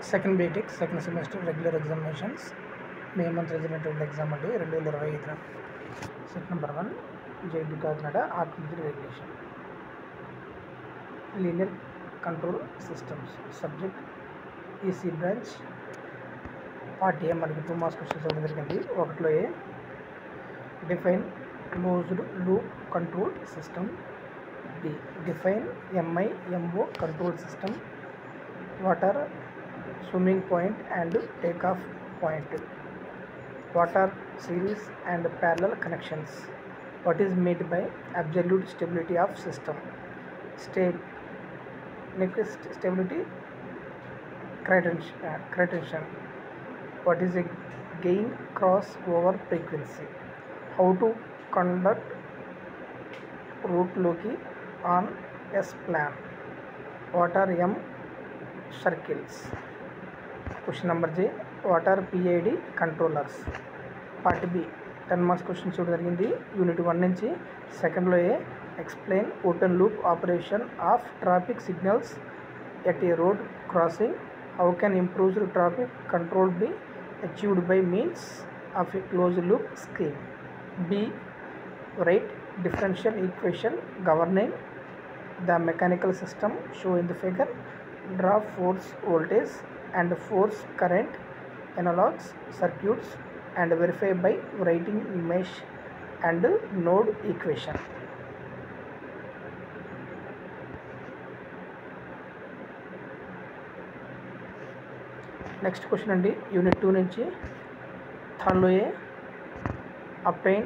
Second B.Tech second semester regular examinations May month జరిగినటువంటి exam అండి 2025 set number 1 JB Kakinada artificial regulation linear control systems subject EC branch part A మనకి 2 marks questions ఇవ్వడం జరిగింది. ఒకటిలో A define closed loop control system, B define MIMO control system, what are swimming point and takeoff point, what are series and parallel connections, what is meant by absolute stability of system, stability criterion, what is a gain crossover frequency, how to conduct route loci on S plan, what are M circles. Question number J, what are PID controllers. Part B 10 marks questions జరిగింది. Unit 1 నుంచి సెకండ్లో A explain open loop operation of traffic signals at a road crossing, how can improved traffic control be achieved by means of a close loop scheme. B write differential equation governing the mechanical system show in the figure, draw force voltage and force current analogs circuits and verify by writing mesh and node equation. Next question andi unit 2 nunchi third lo a obtain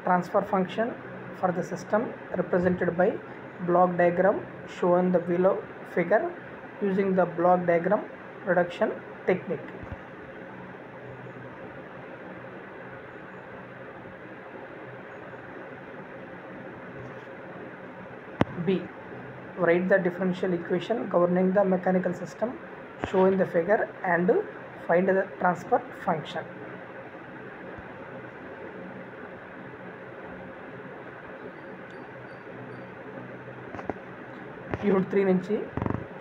transfer function for the system represented by block diagram shown the below figure using the block diagram reduction technique. B write the differential equation governing the mechanical system shown in the figure and find the transfer function. Unit 3 నుంచి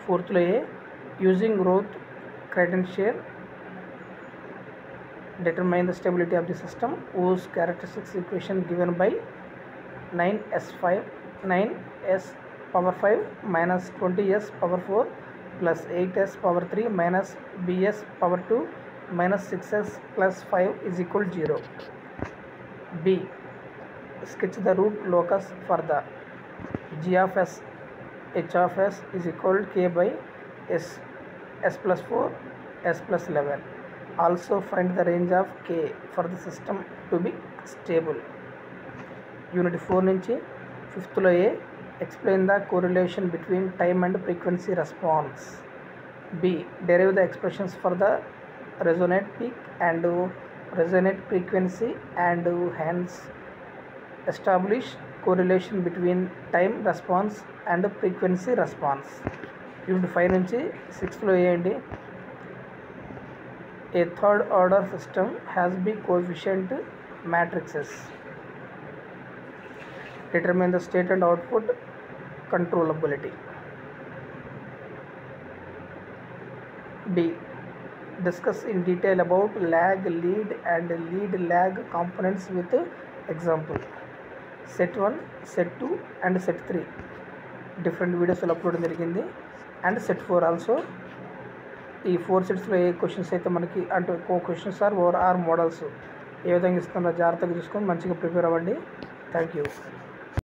ఫోర్త్లో A using Routh criterion determine the stability of the system whose characteristics equation given by 9s power 5 minus 20s power 4 plus 8s power 3 minus bs power 2 minus 6s plus 5 is equal 0. B sketch the root locus for the g of s h of s is equal to k by s plus 4 s plus 11. Also find the range of k for the system to be stable. Unit 4 నుంచి 5th లో ఏ explain the correlation between time and frequency response. B derive the expressions for the resonant peak and resonant frequency and hence establish correlation between time response and frequency response. Unit 5 నుంచి 6th లో ఏంటి A third order system has B coefficient matrices, determine the state and output controllability. B discuss in detail about lag, lead and lead lag components with example. Set 1, set 2 and set 3 different వీడియోస్లో upload జరిగింది and set 4 also. ఈ 4 సెట్స్లో ఏ questions అయితే మనకి అంటే questions are models ఏ విధంగా ఇస్తుందో జాగ్రత్తగా చూసుకొని మంచిగా ప్రిపేర్ అవ్వండి. Thank you.